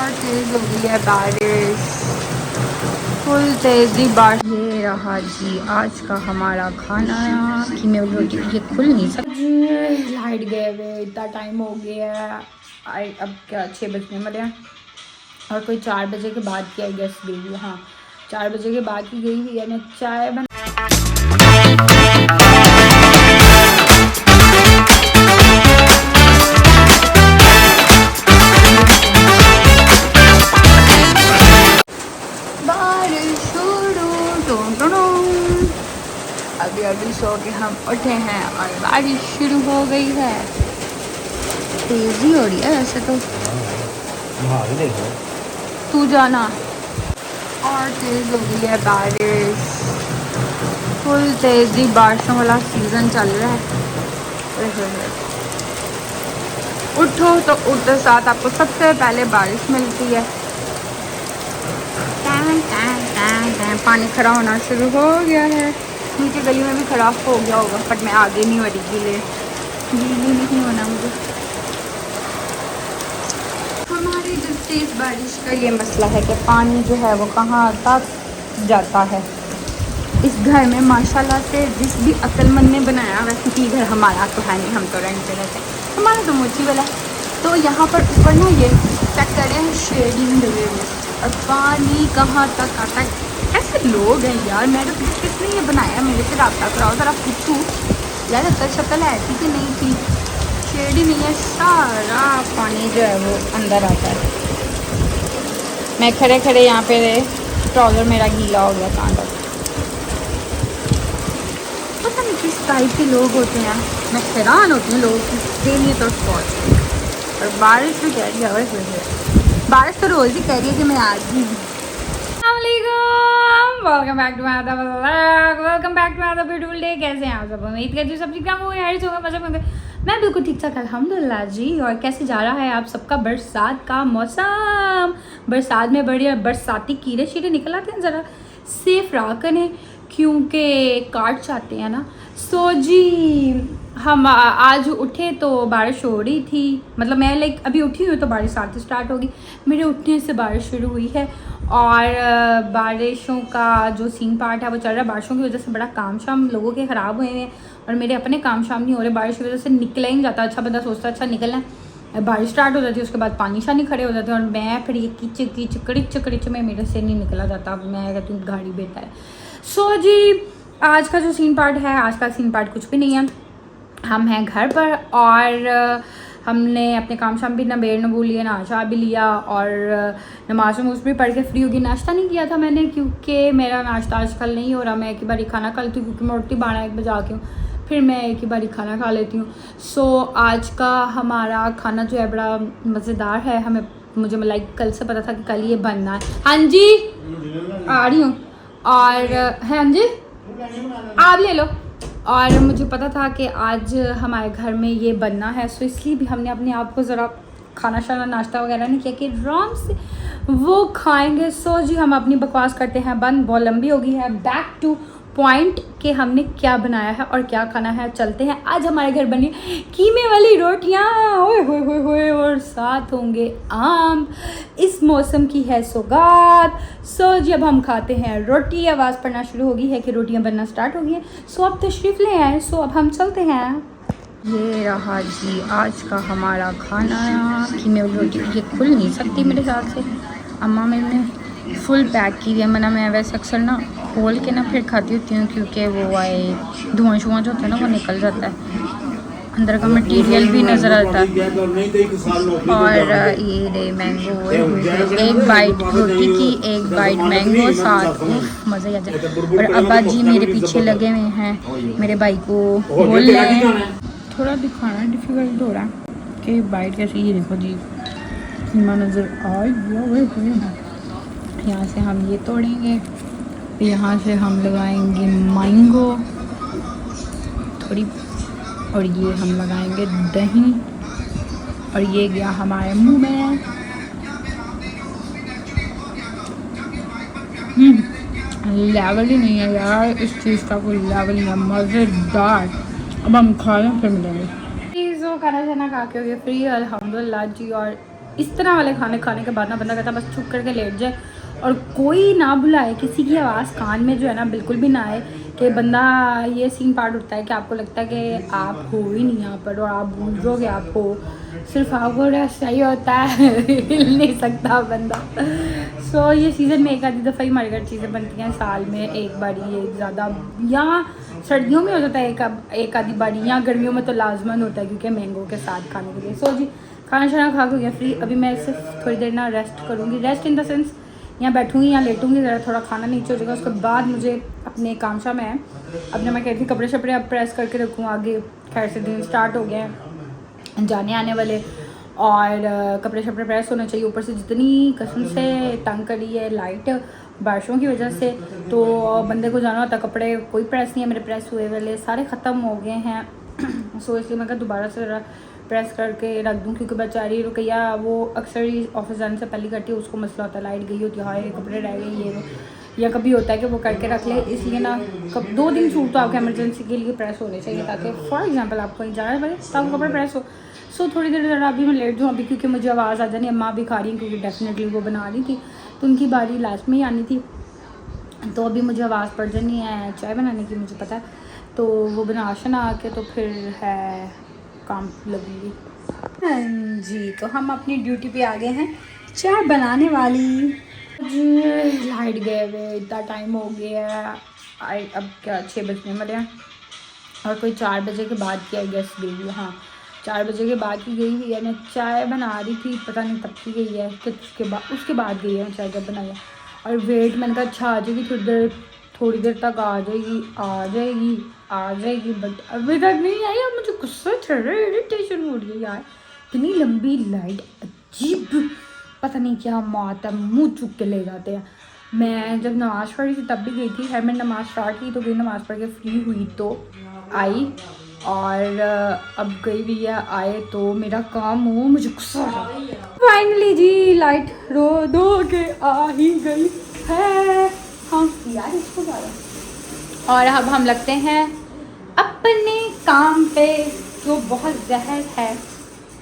और तेज़ हो गई है बारिश, फुल तेज़ी बारिश। ये रहा जी आज का हमारा खाना, कीमे वाली रोटी। ये खुल नहीं सकती, लाइट गए हुए इतना टाइम हो गया है। अब क्या 6 बजने वाले हैं और कोई 4 बजे के बाद की आई गेस गई हुई है। हाँ 4 बजे के बाद की गई हुई है। मैं चाय बना अभी सो के हम उठे हैं और बारिश शुरू हो गई है। तेजी हो रही है वैसे तो। तू जाना। और तेज हो गई है बारिश, फुल तेजी बारिशों वाला सीजन चल रहा है। उठो तो उठते साथ आपको सबसे पहले बारिश मिलती है। पानी खड़ा होना शुरू हो गया है। नीचे गली में भी खराब हो गया होगा बट मैं आगे नहीं हो रही, गीली नहीं होना मुझे। हमारी जो तेज़ बारिश का ये मसला है कि पानी जो है वो कहाँ तक जाता है। इस घर में माशाल्लाह से जिस भी अक्लमंद ने बनाया, वैसे कि घर हमारा तो है नहीं, हम तो रेंट पे रहते हैं, हमारा तो मोची वाला। तो यहाँ पर ऊपर ना ये चेक करें शेडिंग लगे हुए और पानी कहाँ तक आता है। ऐसे लोग हैं यार, मैं तो किसने ये बनाया, मेरे से रब्ता कराओ ज़रा पूछूँ यार अक्ल शक्ल है थी कि नहीं थी। शेड ही नहीं है, सारा पानी जो है वो अंदर आता है। मैं खड़े खड़े यहाँ पे ट्राउज़र मेरा गीला हो गया कांड। पता नहीं किस टाइप के लोग होते हैं, मैं हैरान होती हूँ लोगों के लिए तो बहुत। और बारिश भी कह रही है, बारिश तो रोज़ ही कह रही है कि मैं आज ही। Welcome back to my other vlog, welcome back to my other beautiful day. कैसे हैं आप सब? उम्मीद करती हूँ सब ठीक ठाक होंगे, यार होगा मजा होंगे। मैं बिल्कुल ठीक ठाक अल्हम्दुलिल्लाह जी। और कैसे जा रहा है आप सबका बरसात का मौसम? बरसात में बड़ी बरसाती कीड़े शीड़े निकल आते हैं, ज़रा सेफ रहा करें क्योंकि काट जाते हैं ना। सो जी हम आज उठे तो बारिश हो रही थी, मतलब मैं अभी उठी हुई तो बारिश आती स्टार्ट होगी। मेरे उठने से बारिश शुरू हुई है और बारिशों का जो सीन पार्ट है वो चल रहा है। बारिशों की वजह से बड़ा काम शाम लोगों के ख़राब हुए हैं और मेरे अपने काम शाम नहीं हो रहे। बारिश की वजह से निकला ही नहीं जाता। अच्छा बंदा सोचता अच्छा निकलना है, बारिश स्टार्ट हो जाती है, उसके बाद पानी शानी खड़े हो जाते हैं और मैं फिर ये कीच कीच कड़िच कड़िच में मेरे से नहीं निकला जाता। मैं कहती हूँ गाड़ी बेटा है। सो जी आज का जो सीन पार्ट है, आज का सीन पार्ट कुछ भी नहीं है। हम हैं घर पर और हमने अपने काम शाम भी नबेड़ नबूल लिया, नाशा भी लिया और नमाज नमूज भी पढ़ के फ्री होगी। नाश्ता नहीं किया था मैंने क्योंकि मेरा नाश्ता आजकल नहीं हो रहा। मैं एक ही बारी खाना खा लेती हूँ क्योंकि मैं उठती 12-1 बजे आती हूँ, फिर मैं एक ही बारी खाना खा लेती हूँ। सो आज का हमारा खाना जो है बड़ा मज़ेदार है। मुझे लाइक कल से पता था कि कल ये बनना है। हाँ जी आ रही हूँ। और हाँ जी आप ले लो। और मुझे पता था कि आज हमारे घर में ये बनना है, सो इसलिए भी हमने अपने आप को ज़रा खाना शाना नाश्ता वगैरह नहीं किया कि आराम से वो खाएंगे। सो जी हम अपनी बकवास करते हैं बंद, बहुत लंबी हो गई है। बैक टू पॉइंट कि हमने क्या बनाया है और क्या खाना है। चलते हैं। आज हमारे घर बनी कीमे वाली रोटियाँ, ओए होए होए होए, और साथ होंगे आम। इस मौसम की है सौगात। सो जी अब हम खाते हैं रोटी। आवाज़ पड़ना शुरू हो गई है कि रोटियाँ बनना स्टार्ट हो गई हैं। सो अब तशरीफ़ ले आए। सो अब हम चलते हैं। ये रहा जी आज का हमारा खाना, कीमे वाली रोटी। ये खुल नहीं सकती मेरे ख्याल से, अम्मा मैंने फुल पैक की है। मैं वैसे अक्सर ना खोल के ना फिर खाती होती हूँ क्योंकि वो आए धुआं शुआं जो होता है ना वो निकल जाता है, अंदर का मटेरियल भी नज़र आता है। और ये रे मैंगो, एक बाइट रोटी की एक बाइट मैंगो, साथ मज़ा ही आ जाए। और अब्बा जी मेरे पीछे लगे हुए हैं, मेरे भाई को बोल रहे हैं। थोड़ा दिखाना डिफ़िकल्ट हो रहा है कि बाइट कैसे। ये देखो जी कीमा नज़र आ गया। यहाँ से हम ये तोड़ेंगे, यहाँ से हम लगाएंगे मैंगो थोड़ी, और ये हम लगाएंगे दही, और ये गया हमारे मुंह में। लेवल ही नहीं है यार, इस चीज़ का कोई लेवल नहीं है, मज़ेदार। अब हम खा लें फिर मिलेंगे। तो खाना शाना खा के हो गया फ्री अल्हम्दुलिल्लाह जी। और इस तरह वाले खाने खाने के बाद ना बंदा कहता बस चुप करके लेट जाए और कोई ना बुलाए, किसी की आवाज़ कान में जो है ना बिल्कुल भी ना आए, कि बंदा ये सीन पार्ट उठता है कि आपको लगता है कि आप हो ही नहीं यहाँ पर और आप भूल जाओगे आप हो, सिर्फ आपको रेस्ट चाहिए होता है, हिल नहीं सकता बंदा। सो ये सीज़न में एक आधी दफ़ा ही हमारे घर चीज़ें बनती हैं, साल में एक बारी, एक ज़्यादा, या सर्दियों में हो जाता है एक आधी बारी, या गर्मियों में तो लाजमन होता है क्योंकि मैंगो के साथ खाने के लिए। सो जी खाना शाना खा हो गया फ्री। अभी मैं सिर्फ थोड़ी देर ना रेस्ट करूँगी, रेस्ट इन द सेंस यहाँ बैठूँगी या लेटूँगी, ज़रा थोड़ा खाना नीचे हो जाएगा, उसके बाद मुझे अपने काम शाम है। अपने मैं कहती थी कपड़े शपड़े अब प्रेस करके रखूँ, आगे खैर से दिन स्टार्ट हो गए हैं जाने आने वाले, और कपड़े शपड़े प्रेस होने चाहिए। ऊपर से जितनी कसम से तंग करी है लाइट बारिशों की वजह से, तो बंदे को जाना होता, कपड़े कोई प्रेस नहीं है मेरे, प्रेस हुए वाले सारे ख़त्म हो गए हैं। सो इसलिए मैं कहा दोबारा से ज़रा प्रेस करके रख दूँ, क्योंकि बेचारी रुकैया वो अक्सर ही ऑफिस जाने से पहले करती है, उसको मसला होता है लाइट गई होती है, हाय कपड़े रह गए ये वो, या कभी होता है कि वो करके रख ले। इसलिए ना 2 दिन सूट तो आपके इमरजेंसी के लिए प्रेस होने चाहिए, ताकि फॉर एग्जांपल आपको कहीं जाना पड़े तब कपड़े प्रेस हो। सो थोड़ी देर ज़रा अभी मैं लेट जाऊँ अभी, क्योंकि मुझे आवाज़ आ जानी, अम्मा भी खा रही हैं क्योंकि डेफिनेटली वो बना रही थी, तो उनकी बारी लास्ट में ही आनी थी, तो अभी मुझे आवाज़ पड़ जानी है चाय बनाने की, मुझे पता है, तो वो बना शना आके तो फिर है काम लगूंगी। हाँ जी, तो हम अपनी ड्यूटी पे आ गए हैं, चाय बनाने वाली। लाइट गए हुए इतना टाइम हो गया है, अब क्या 6 बजने वाले हैं, और कोई 4 बजे के बाद की आई गेस गई है, हाँ 4 बजे के बाद की गई हुई है। मैं चाय बना रही थी, पता नहीं तब की गई है कि उसके बाद गई है चाय जब बनाई है, और वेट मैंने कहा अच्छा आ जाएगी थोड़ी देर तक आ जाएगी, बट अभी तक नहीं आई। अब मुझे गुस्सा चढ़ रहा है, इरिटेशन हो रही है यार, इतनी लंबी लाइट, अजीब पता नहीं क्या मौत है, मुँह चुक के ले जाते हैं। मैं जब नमाज़ पढ़ी थी तब भी गई थी, खैर मैंने नमाज़ स्टार्ट की तो गई, नमाज़ पढ़ के फ्री हुई तो आई, और अब गई भैया आए तो मेरा काम हो, मुझे गुस्सा आ रहा। फाइनली जी लाइट रो दो के आ ही गई है, हाँ यार इसको ज़्यादा। और अब हम लगते हैं अपने काम पे, जो बहुत जहर है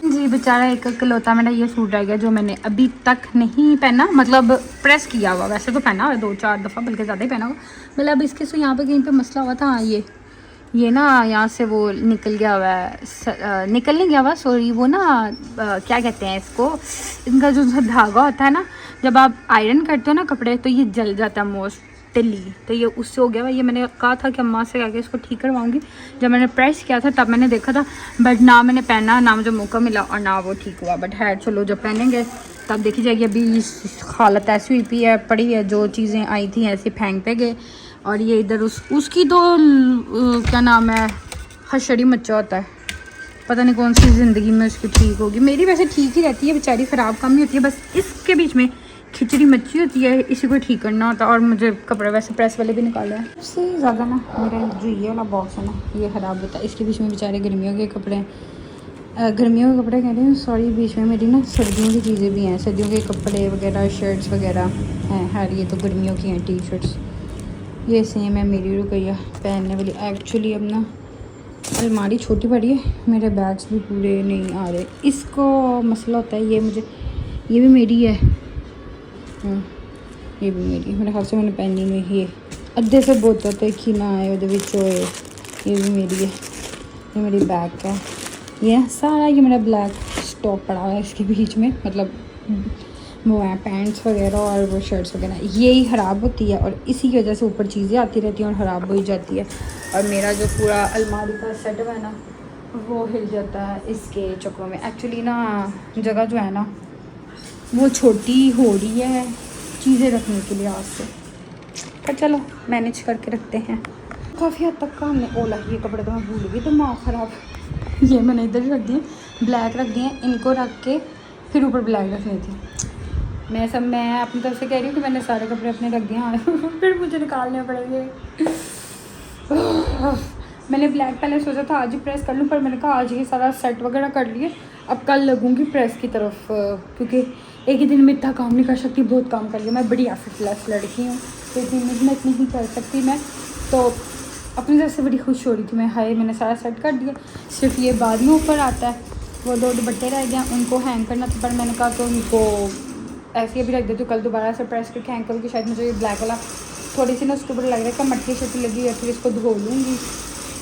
जी। बेचारा एक इकलौता मेरा ये सूट रह गया जो मैंने अभी तक नहीं पहना, मतलब प्रेस किया हुआ, वैसे तो पहना हुआ 2-4 दफ़ा बल्कि ज़्यादा ही पहना हुआ, मतलब इसके से यहाँ पे कहीं पे मसला हुआ था, हाँ ये ना यहाँ से वो निकल गया हुआ है, निकल नहीं गया हुआ सॉरी, वो ना क्या कहते हैं इसको, इनका जो धागा होता है ना, जब आप आयरन करते हो ना कपड़े तो ये जल जाता है मोस्टली, तो ये उससे हो गया हुआ। ये मैंने कहा था कि अम्मा से आके इसको ठीक करवाऊंगी, जब मैंने प्रेस किया था तब मैंने देखा था, बट ना मैंने पहना, ना मुझे मौका मिला और ना वो ठीक हुआ, बट है चलो जब पहनेंगे तब देखी जाएगी। अभी हालत ऐसी हुई पी है, पड़ी है, जो चीज़ें आई थी ऐसे फेंकते गए, और ये इधर उसकी तो क्या नाम है, हशड़ी मच्चा होता है, पता नहीं कौन सी ज़िंदगी में उसकी ठीक होगी। मेरी वैसे ठीक ही रहती है बेचारी, ख़राब कम ही होती है, बस इसके बीच में खिचड़ी मच्छी होती है, इसी को ठीक करना होता है। और मुझे कपड़े वैसे प्रेस वाले भी निकाले हैं, उससे ज़्यादा ना मेरा जो ये वाला बॉक्स है ना ये ख़राब होता है, इसके बीच में बेचारे गर्मियों के कपड़े हैं, गर्मियों के कपड़े कह रही हूँ सॉरी, बीच में मेरी ना सर्दियों की चीज़ें भी हैं, सर्दियों के कपड़े वगैरह, शर्ट्स वगैरह हैं, हर ये तो गर्मियों की हैं, टी शर्ट्स ये सेम है मेरी रुकैया पहनने वाली। एक्चुअली अब ना अलमारी छोटी पड़ी है, मेरे बैग्स भी पूरे नहीं आ रहे, इसको मसला होता है। ये भी मेरी है, ये भी मेरी, मेरे ख्याल से मैंने पहनी नहीं, ये अद्धे से बहुत होते ही ना आए वो, ये भी मेरी है, ये मेरी बैग है, ये सारा ये मेरा ब्लैक स्टॉक पड़ा हुआ है इसके बीच में, मतलब वो है पैंट्स वगैरह और वो शर्ट्स वगैरह, यही ख़राब होती है, और इसी की वजह से ऊपर चीज़ें आती रहती हैं और ख़राब हो ही जाती है, और मेरा जो पूरा अलमारी का सेट है ना वो हिल जाता है इसके चक्करों में। एक्चुअली ना जगह जो है ना वो छोटी हो रही है चीज़ें रखने के लिए आज से, पर चलो मैनेज करके रखते हैं। काफ़ी हद तक का हमने ओला, ये कपड़े तो मैं भूल गई, दिमाग ख़राब, ये मैंने इधर रख दिए, ब्लैक रख दिए, इनको रख के फिर ऊपर ब्लैक रखनी थी। मैं अपनी तरफ से कह रही हूँ कि मैंने सारे कपड़े अपने रख दिए हैं, फिर मुझे निकालने पड़ेंगे। मैंने ब्लैक पहले सोचा था आज ही प्रेस कर लूँ, पर मैंने कहा आज ही सारा सेट वगैरह कर लिए, अब कल लगूंगी प्रेस की तरफ, क्योंकि एक ही दिन में इतना काम नहीं कर सकती, बहुत काम कर लिया। मैं बड़ी एफर्टलेस लड़की हूँ, तो इतनी मेहनत नहीं कर सकती मैं, तो अपनी तरफ से बड़ी खुश हो रही थी मैं, हाय मैंने सारा सेट कर दिया, सिर्फ ये बाद में ऊपर आता है, वो 2 दुपट्टे रह गए, उनको हैंग करना था, पर मैंने कहा तो उनको ऐसे ही अभी रख देती हूँ, कल दोबारा से प्रेस करके हैंग करूँगी। शायद मुझे ये ब्लैक वाला थोड़ी सी ना उसके ऊपर लग रहा है कि मट्टी शट्टी लगी है, फिर इसको धो लूँगी।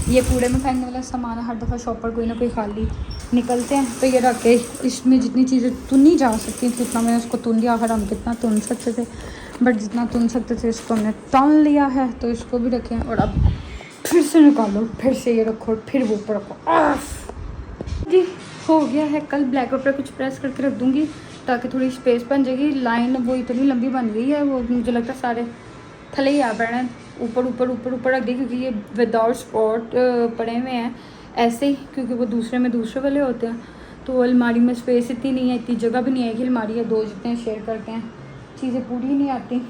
ये कूड़े में फेंकने वाला सामान है, हर दफ़ा शॉप पर कोई ना कोई खाली निकलते हैं, तो ये रख के इसमें जितनी चीज़ें तुनी जा सकती थी उतना मैंने उसको तुन लिया। आखिर हम कितना तुन सकते थे, बट जितना तुन सकते थे इसको हमने तन लिया है, तो इसको भी रखें। और अब फिर से निकालो, फिर से ये रखो, फिर वो ऊपर रखो। जी हो गया है। कल ब्लैक पेपर कुछ प्रेस करके रख दूँगी ताकि थोड़ी स्पेस बन जाएगी। लाइन वो इतनी लंबी बन गई है, वो मुझे लगता है सारे थले ही आ पड़े हैं, ऊपर ऊपर ऊपर ऊपर रख दी, क्योंकि ये विदाउट स्पॉट पड़े हुए हैं ऐसे ही, क्योंकि वो दूसरे में दूसरे वाले होते हैं। तो अलमारी में स्पेस इतनी नहीं है, इतनी जगह भी नहीं है कि अलमारी है 2 जितने शेयर करते हैं, चीज़ें पूरी नहीं आती।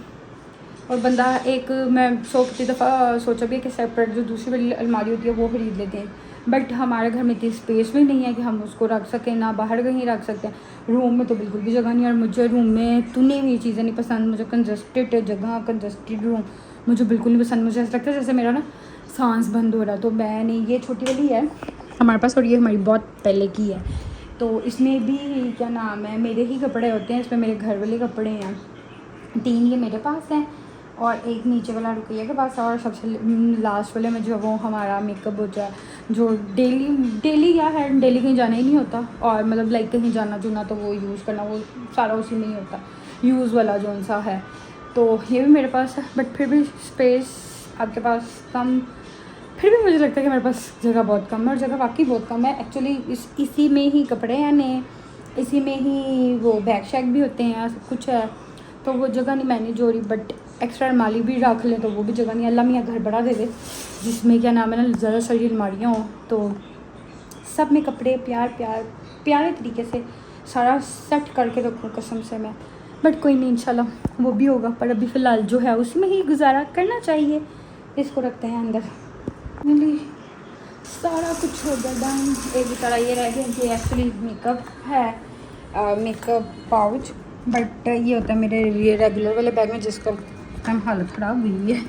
और बंदा एक मैं कितनी दफ़ा सोचा भी है कि सेपरेट जो दूसरी वाली अलमारी होती है वो खरीद लेते हैं, बट हमारे घर में इतनी स्पेस भी नहीं है कि हम उसको रख सकें, ना बाहर कहीं रख सकते हैं। रूम में तो बिल्कुल भी जगह नहीं है, और मुझे रूम में तुनी हुई चीज़ें नहीं पसंद। मुझे कंजस्टेड जगह, कंजस्टेड रूम मुझे बिल्कुल नहीं पसंद। मुझे ऐसा लगता है जैसे मेरा ना सांस बंद हो रहा है, तो मैं नहीं। ये छोटी वाली है हमारे पास, और ये हमारी बहुत पहले की है, तो इसमें भी क्या नाम है मेरे ही कपड़े होते हैं, इसमें मेरे घर वाले कपड़े हैं 3 ये मेरे पास हैं, और एक नीचे वाला रुकैया के पास है, और सबसे लास्ट वाले में जो वो हमारा मेकअप होता है, जो डेली क्या है, डेली कहीं जाना ही नहीं होता, और मतलब लाइक कहीं जाना जुना तो वो यूज़ करना वो सारा उसी में ही होता, यूज़ वाला जो सा है। तो ये भी मेरे पास है, बट फिर भी स्पेस आपके पास कम, फिर भी मुझे लगता है कि मेरे पास जगह बहुत कम है, और जगह वाकई बहुत कम है। एक्चुअली इसी में ही कपड़े हैं नए, इसी में ही वो बैग शैग भी होते हैं, सब कुछ है, तो वो जगह नहीं मैनेज हो रही। बट एक्स्ट्रा अलमारी भी रख लें तो वो भी जगह नहीं। अल्लाह मियाँ घर बड़ा दे दे जिसमें क्या नाम है ना ज़्यादा सारी अलमारियाँ हों, तो सब में कपड़े प्यारे तरीके से सारा सेट करके रखूँ कसम से मैं। बट कोई नहीं, इंशाल्लाह वो भी होगा, पर अभी फ़िलहाल जो है उसी में ही गुजारा करना चाहिए। इसको रखते हैं अंदर। मिली सारा कुछ हो गया डन। एक तरह ये रह गया कि एक्चुअली मेकअप है, मेकअप पाउच, बट ये होता है मेरे ये रेगुलर वाले बैग में जिसका कम हालत ख़राब हुई है,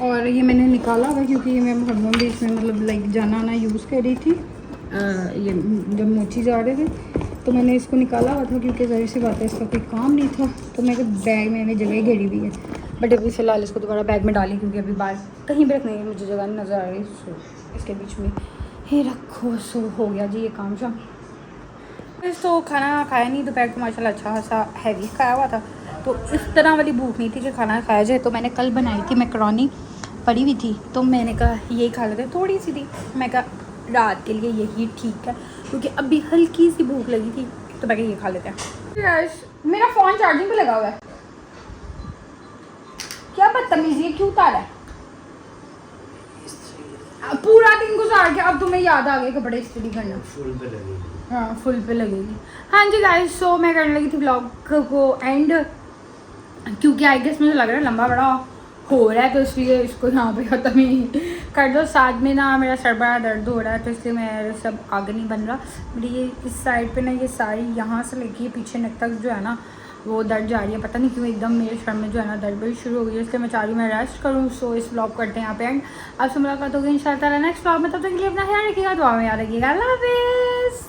और ये मैंने निकाला हुआ क्योंकि ये मैं हरमोन बीच में मतलब लाइक जाना आना यूज़ कर रही थी। ये जब मोची जा रहे थे तो मैंने इसको निकाला हुआ था, क्योंकि ज़ाहिर सी बात है इसका कोई काम नहीं था, तो मेरे बैग में जगह ही घेरी हुई है। बट अभी फ़िलहाल इसको दोबारा बैग में डाली, क्योंकि अभी बाहर कहीं भी रखने की मुझे जगह नहीं नज़र आ रही, सो इसके बीच में ही रखो। सो हो गया जी ये काम शाम। तो खाना खाया नहीं दोपहर को, माशाल्लाह अच्छा खासा हैवी खाया हुआ था, तो इस तरह वाली भूख नहीं थी कि खाना खाया जाए। तो मैंने कल बनाई थी मैकरोनी पड़ी हुई थी, तो मैंने कहा यही खा लेते, थोड़ी सी थी, मैं कहा रात के लिए यही ठीक है, क्योंकि अभी हल्की सी भूख लगी थी, तो मैं ये खा लेते हैं। मेरा फ़ोन चार्जिंग पे लगा हुआ है, क्या बदतमीजी है, क्यों उतारा है? पूरा दिन गुजार के अब तुम्हें याद आ गया कपड़े इस्त्री करना। फुल पे लगेगी। हाँ फुल पे लगेगी। हाँ जी गाइस, सो मैं करने लगी थी ब्लॉग को एंड, क्योंकि आई गेस मुझे लग रहा है लंबा बड़ा हो रहा है, तो इसलिए इसको यहाँ पे ख़त्म ही कर दो। साथ में ना मेरा सर बड़ा दर्द हो रहा है, तो इसलिए मेरा सब आगे नहीं बन रहा। मेरी ये इस साइड पे ना ये सारी यहाँ से लेके पीछे नेक तक जो है ना वो दर्द जा रही है, पता नहीं क्यों एकदम मेरे सर में जो है ना दर्द भी शुरू हो गई है, इसलिए मैं चाह रही हूँ मैं रेस्ट करूँ। सो इस ब्लॉग करते हैं यहाँ पे एंड। आपसे मुलाकात होगी इंशाल्लाह नेक्स्ट ब्लॉग में, तब तक के लिए अपना ख्याल रखिएगा, दुआ में याद रखिएगा। अल्लाह हाफिज़।